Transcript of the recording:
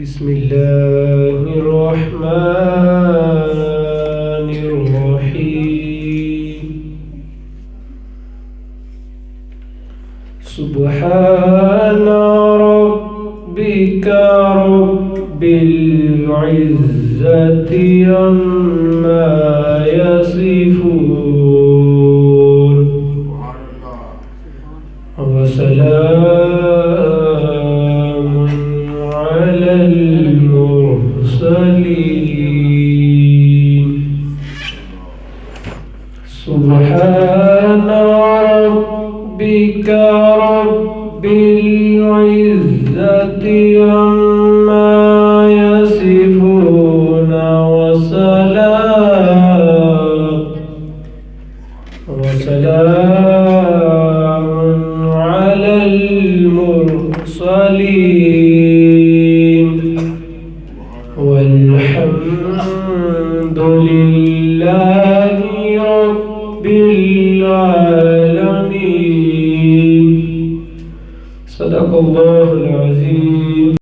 بسم الله الرحمن الرحيم. سبحان ربك رب العزة عما يصفون وسلام على المرسلين. سبحان ربك رب العزة عما يصفون وسلام على المرسلين والحمد لله رب العالمين. صدق الله العظيم.